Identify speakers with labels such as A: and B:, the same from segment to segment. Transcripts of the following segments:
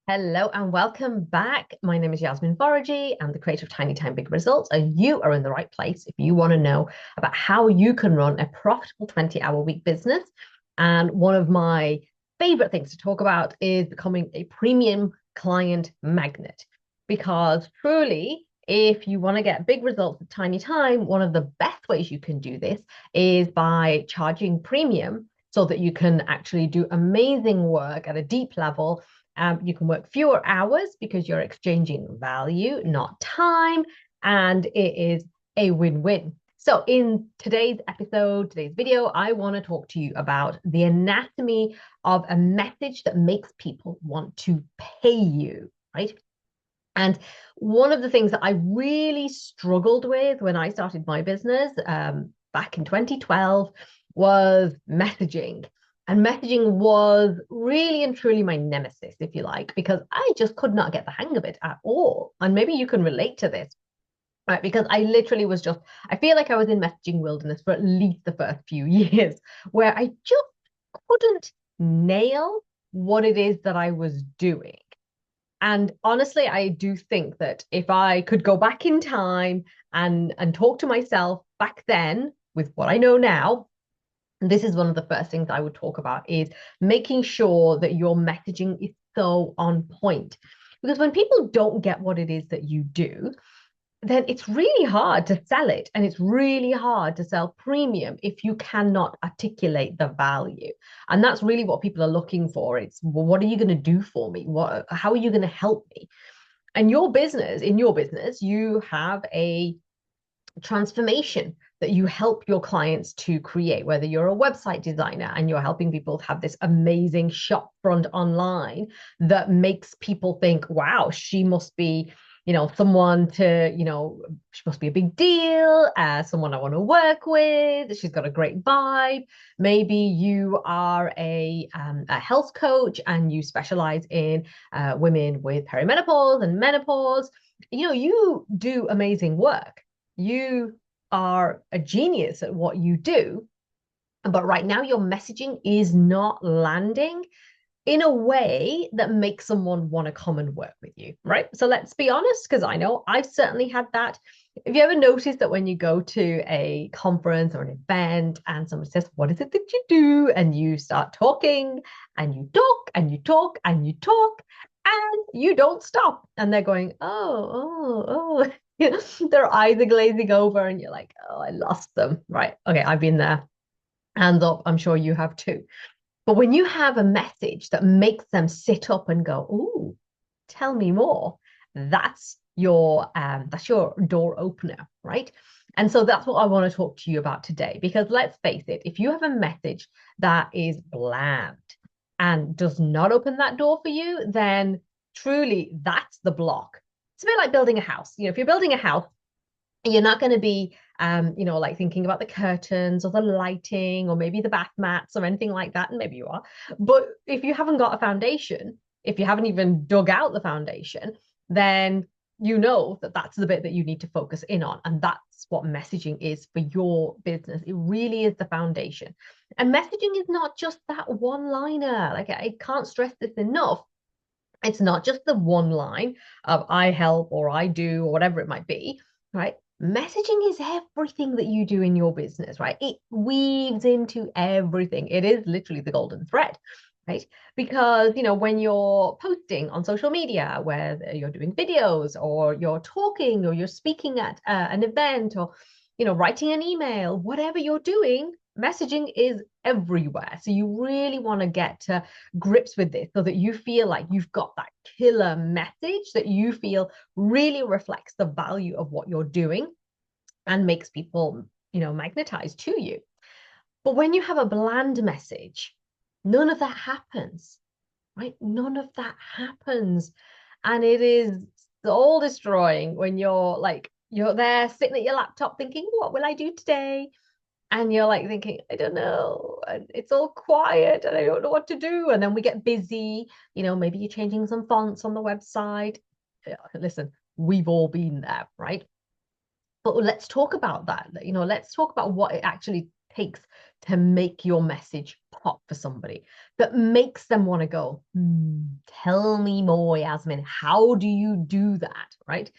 A: Hello and welcome back. My name is Yasmin Vorajee. I'm the creator of Tiny Time Big Results, and you are in the right place if you want to know about how you can run a profitable 20-hour week business. And one of my favorite things to talk about is becoming a premium client magnet. Because truly, if you want to get big results with tiny time, one of the best ways you can do this is by charging premium so that you can actually do amazing work at a deep level. You can work fewer hours because you're exchanging value, not time, and it is a win-win. So in today's episode, today's video, I want to talk to you about the anatomy of a message that makes people want to pay you, right? And one of the things that I really struggled with when I started my business back in 2012 was messaging. And messaging was really and truly my nemesis, if you like, because I just could not get the hang of it at all. And maybe you can relate to this, right? Because I literally was just, I feel like I was in messaging wilderness for at least the first few years, where I just couldn't nail what it is that I was doing. And honestly, I do think that if I could go back in time and talk to myself back then with what I know now, this is one of the first things I would talk about is making sure that your messaging is so on point. Because when people don't get what it is that you do, then it's really hard to sell it. And it's really hard to sell premium if you cannot articulate the value. And that's really what people are looking for. It's, well, what are you going to do for me? How are you going to help me? And in your business, you have a transformation that you help your clients to create, whether you're a website designer and you're helping people have this amazing shop front online that makes people think, wow, she must be, someone to, she must be a big deal, someone I want to work with. She's got a great vibe. Maybe you are a health coach and you specialize in women with perimenopause and menopause. You do amazing work. You are a genius at what you do, but right now your messaging is not landing in a way that makes someone want to come and work with you, right? So let's be honest, because I know I've certainly had that. Have you ever noticed that when you go to a conference or an event and somebody says, what is it that you do? And you start talking and you talk and you talk and you talk and you don't stop. And they're going, oh. Their eyes are glazing over and you're like, oh, I lost them. Right. Okay. I've been there. Hands up. I'm sure you have too. But when you have a message that makes them sit up and go, "Ooh, tell me more," that's your door opener, right? And so that's what I want to talk to you about today. Because let's face it, if you have a message that is bland and does not open that door for you, then truly that's the block. It's a bit like building a house. If you're building a house, you're not going to be like thinking about the curtains or the lighting or maybe the bath mats or anything like that, and maybe you are, but if you haven't got a foundation, if you haven't even dug out the foundation, then you know that that's the bit that you need to focus in on, and that's what messaging is for your business. It really is the foundation, and messaging is not just that one liner. Like, I can't stress this enough. It's not just the one line of I help or I do or whatever it might be, right? Messaging is everything that you do in your business, right? It weaves into everything. It is literally the golden thread, right? Because, when you're posting on social media, whether you're doing videos or you're talking or you're speaking at an event or, writing an email, whatever you're doing, messaging is everywhere. So you really want to get to grips with this so that you feel like you've got that killer message that you feel really reflects the value of what you're doing and makes people, magnetized to you. But when you have a bland message, none of that happens, right? None of that happens. And it is soul destroying when you're there sitting at your laptop thinking, what will I do today? And you're like thinking, I don't know, and it's all quiet and I don't know what to do. And then we get busy, maybe you're changing some fonts on the website. Listen, we've all been there, right? But let's talk about that. Let's talk about what it actually takes to make your message pop for somebody, that makes them want to go, tell me more, Yasmin. How do you do that? Right.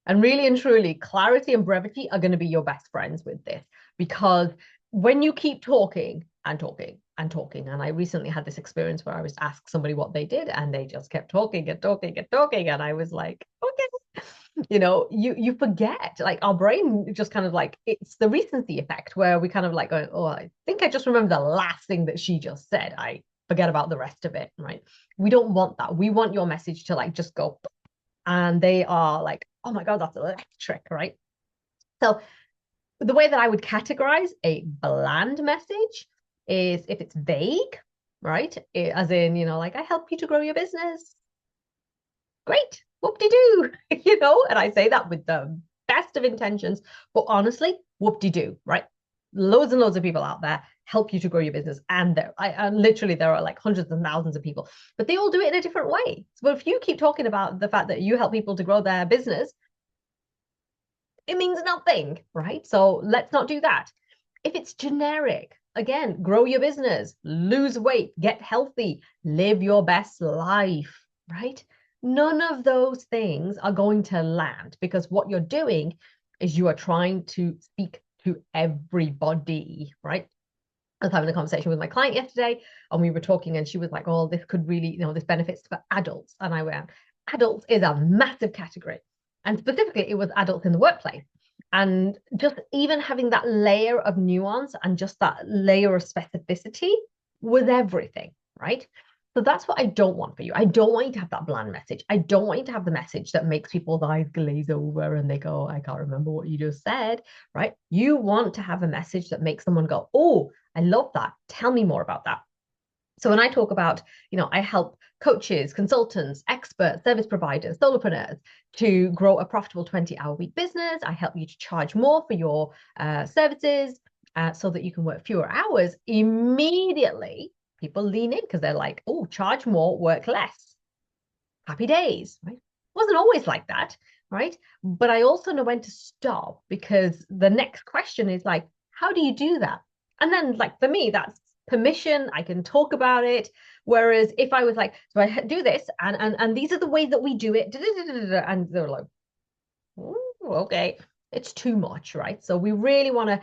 A: And really and truly, clarity and brevity are going to be your best friends with this, because when you keep talking and talking and talking, and I recently had this experience where I was asked somebody what they did and they just kept talking and talking and talking. And I was like, okay, you forget, like our brain just kind of like, it's the recency effect where we kind of like going, oh, I think I just remember the last thing that she just said. I forget about the rest of it, right? We don't want that. We want your message to like just go, and they are like, oh my God, that's electric, right? So the way that I would categorize a bland message is if it's vague, right? As in, like, I help you to grow your business. Great, whoop-de-doo, and I say that with the best of intentions, but honestly, whoop-de-doo, right? Loads and loads of people out there help you to grow your business, and literally there are like hundreds and thousands of people, but they all do it in a different way. So if you keep talking about the fact that you help people to grow their business, it means nothing, right? So let's not do that. If it's generic, again, grow your business, lose weight, get healthy, live your best life, right? None of those things are going to land, because what you're doing is you are trying to speak to everybody, right? I was having a conversation with my client yesterday, and we were talking, and she was like, oh, this could really, this benefits for adults. And I went, adults is a massive category. And specifically, it was adults in the workplace. And just even having that layer of nuance and just that layer of specificity was everything, right? So that's what I don't want for you. I don't want you to have that bland message. I don't want you to have the message that makes people's eyes glaze over and they go, I can't remember what you just said, right? You want to have a message that makes someone go, oh, I love that. Tell me more about that. So when I talk about, I help coaches, consultants, experts, service providers, solopreneurs to grow a profitable 20-hour week business. I help you to charge more for your services so that you can work fewer hours. Immediately, people lean in because they're like, oh, charge more, work less. Happy days, right? It wasn't always like that, right? But I also know when to stop, because the next question is like, how do you do that? And then, like, for me, that's permission. I can talk about it. Whereas if I was like, so I do this, and these are the ways that we do it, and they're like, okay, it's too much, right? So we really want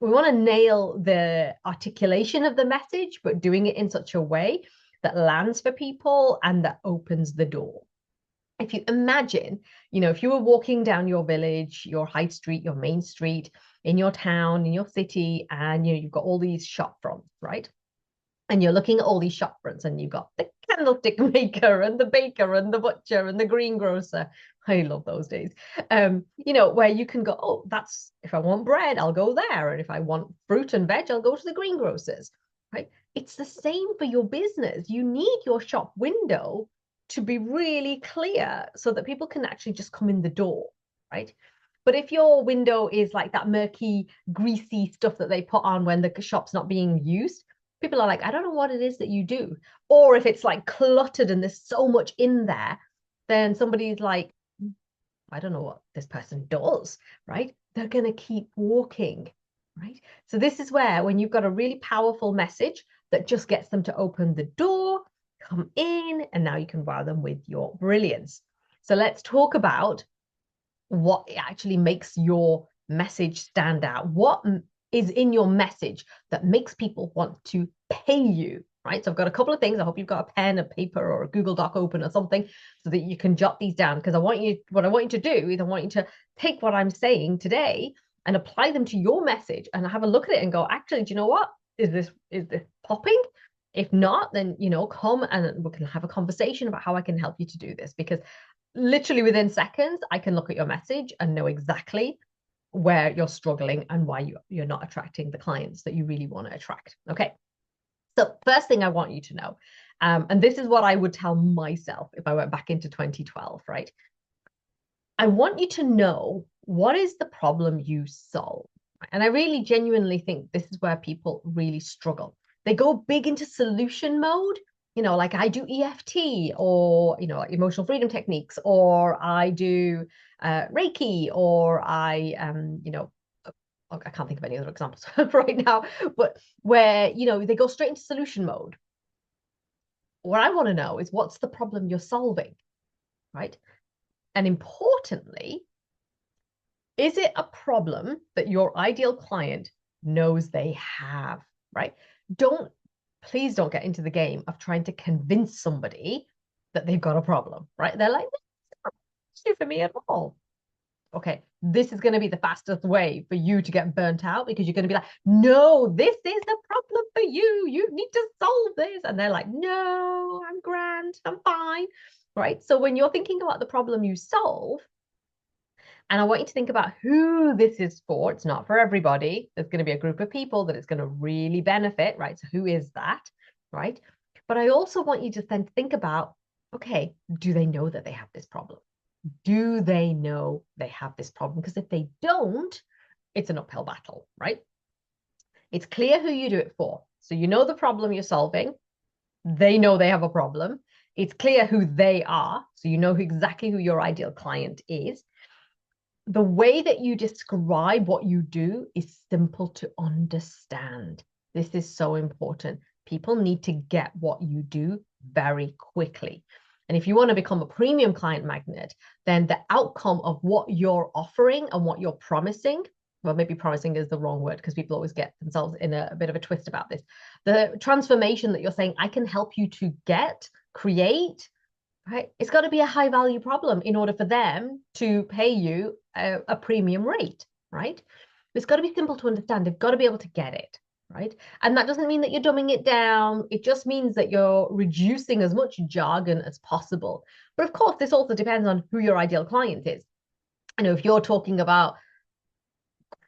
A: to nail the articulation of the message, but doing it in such a way that lands for people and that opens the door. If you imagine, if you were walking down your village, your high street, your main street, in your town, in your city, and you've got all these shop fronts, right? And you're looking at all these shop fronts, and you've got the candlestick maker and the baker and the butcher and the greengrocer. I love those days. Where you can go, oh, that's, if I want bread, I'll go there. And if I want fruit and veg, I'll go to the greengrocers, right? It's the same for your business. You need your shop window to be really clear so that people can actually just come in the door, right? But if your window is like that murky, greasy stuff that they put on when the shop's not being used, people are like, I don't know what it is that you do. Or if it's like cluttered and there's so much in there, then somebody's like, I don't know what this person does, right? They're going to keep walking, right? So this is where, when you've got a really powerful message that just gets them to open the door, come in, and now you can wow them with your brilliance. So let's talk about what actually makes your message stand out. What is in your message that makes people want to pay you, right? So I've got a couple of things. I hope you've got a pen, a paper, or a Google Doc open or something so that you can jot these down, because what I want you to do is I want you to take what I'm saying today and apply them to your message and have a look at it and go, actually, do you know what? Is this popping? If not, then, come and we can have a conversation about how I can help you to do this, because literally within seconds, I can look at your message and know exactly where you're struggling and why you're not attracting the clients that you really want to attract. Okay. So first thing I want you to know, and this is what I would tell myself if I went back into 2012, right? I want you to know what is the problem you solve. And I really genuinely think this is where people really struggle. They go big into solution mode, like I do EFT, or, like emotional freedom techniques, or I do Reiki, or I can't think of any other examples right now, but where, they go straight into solution mode. what I want to know is what's the problem you're solving, right? And importantly, is it a problem that your ideal client knows they have, right? Please don't get into the game of trying to convince somebody that they've got a problem, right? They're like, "That's not an issue for me at all." Okay, this is going to be the fastest way for you to get burnt out, because you're going to be like, no, this is the problem for you. You need to solve this. And they're like, no, I'm grand. I'm fine. Right. So when you're thinking about the problem you solve, and I want you to think about who this is for. It's not for everybody. There's going to be a group of people that it's going to really benefit, right? So who is that, right? But I also want you to then think about, okay, do they know that they have this problem? Do they know they have this problem? Because if they don't, it's an uphill battle, right? It's clear who you do it for. So you know the problem you're solving. They know they have a problem. It's clear who they are. So you know exactly who your ideal client is. The way that you describe what you do is simple to understand. This is so important. People need to get what you do very quickly. And if you want to become a premium client magnet, then the outcome of what you're offering and what you're promising, well, maybe promising is the wrong word because people always get themselves in a bit of a twist about this. The transformation that you're saying, I can help you to create, right? It's got to be a high value problem in order for them to pay you a premium rate, right? It's got to be simple to understand. They've got to be able to get it, right? And that doesn't mean that you're dumbing it down. It just means that you're reducing as much jargon as possible. But of course, this also depends on who your ideal client is. I know if you're talking about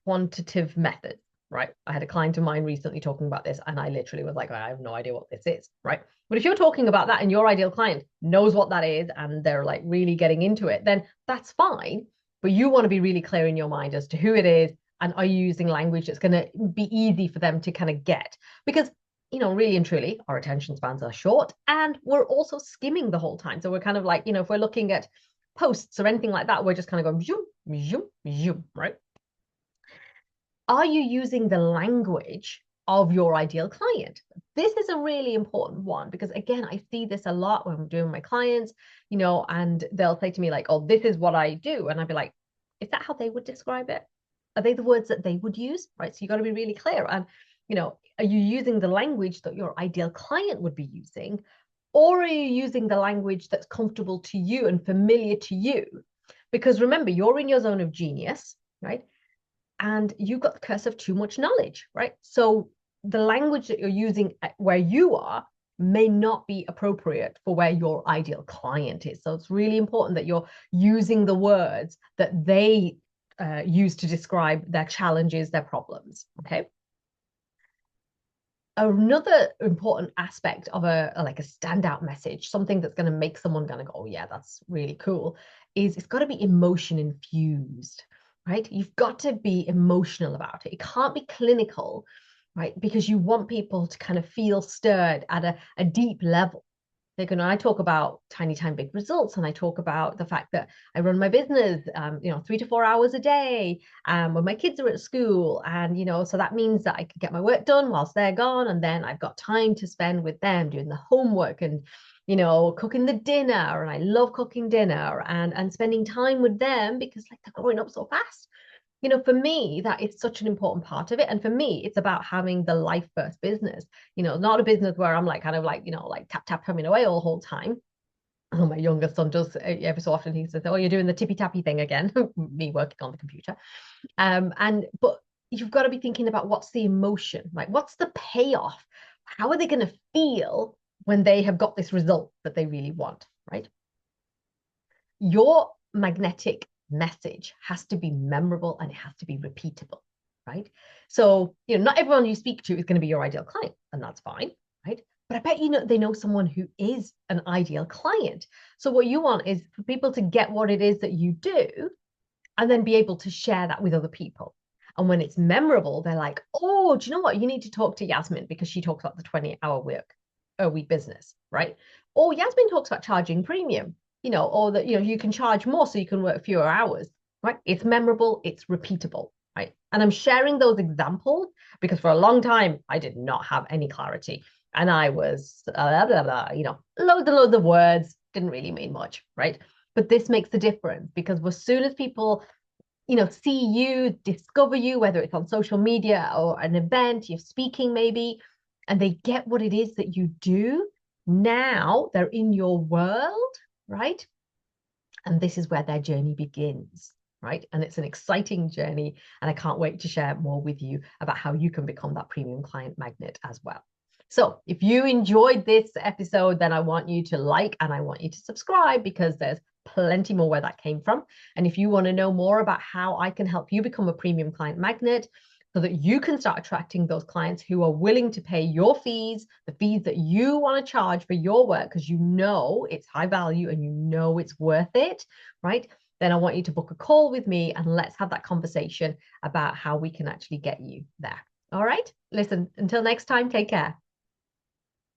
A: quantitative methods, right? I had a client of mine recently talking about this, and I literally was like, I have no idea what this is, right? But if you're talking about that and your ideal client knows what that is and they're like really getting into it, then that's fine. But you want to be really clear in your mind as to who it is, and are you using language that's going to be easy for them to kind of get? Because, you know, really and truly, our attention spans are short, and we're also skimming the whole time. So we're kind of like, you know, if we're looking at posts or anything like that, we're just kind of going zoom, zoom, zoom, right? Are you using the language of your ideal client? This is a really important one, because again, I see this a lot when I'm doing my clients, you know, and they'll say to me like, oh, this is what I do. And I'd be like, is that how they would describe it? Are they the words that they would use? Right. So you got to be really clear. And, you know, are you using the language that your ideal client would be using? Or are you using the language that's comfortable to you and familiar to you? Because remember, you're in your zone of genius, right? And you've got the curse of too much knowledge, right? So the language that you're using where you are may not be appropriate for where your ideal client is. So it's really important that you're using the words that they use to describe their challenges, their problems, okay? Another important aspect of a standout message, something that's going to make someone going to go, oh yeah, that's really cool, is it's got to be emotion infused, right? You've got to be emotional about it. It can't be clinical, right? Because you want people to kind of feel stirred at a deep level. Like when I talk about tiny time, big results, and I talk about the fact that I run my business, 3 to 4 hours a day, when my kids are at school, and so that means that I can get my work done whilst they're gone, and then I've got time to spend with them doing the homework and cooking the dinner, and I love cooking dinner and spending time with them because like they're growing up so fast. For me, that is such an important part of it. And for me, it's about having the life first business, not a business where I'm like, kind of like, like tap, tap coming away all the whole time. Oh, my youngest son does every so often. He says, oh, you're doing the tippy tappy thing again, me working on the computer. But you've got to be thinking about what's the emotion, like what's the payoff? How are they going to feel when they have got this result that they really want, right? Your magnetic message has to be memorable and it has to be repeatable, right? So, not everyone you speak to is going to be your ideal client, and that's fine, right? But I bet they know someone who is an ideal client. So what you want is for people to get what it is that you do and then be able to share that with other people. And when it's memorable, they're like, oh, do you know what? You need to talk to Yasmin because she talks about the 20-hour work a week business, right? Or Yasmin talks about charging premium, or that, you can charge more so you can work fewer hours, right? It's memorable, it's repeatable, right? And I'm sharing those examples because for a long time, I did not have any clarity. And I was, blah, blah, blah, loads and loads of words, didn't really mean much, right? But this makes the difference because as soon as people, see you, discover you, whether it's on social media or an event, you're speaking maybe, and they get what it is that you do, now they're in your world, right? And this is where their journey begins, right? And it's an exciting journey. And I can't wait to share more with you about how you can become that premium client magnet as well. So if you enjoyed this episode, then I want you to like and I want you to subscribe because there's plenty more where that came from. And if you want to know more about how I can help you become a premium client magnet, so that you can start attracting those clients who are willing to pay your fees, the fees that you want to charge for your work, because you know it's high value and you know it's worth it, right? Then I want you to book a call with me and let's have that conversation about how we can actually get you there. All right? Listen, until next time, take care.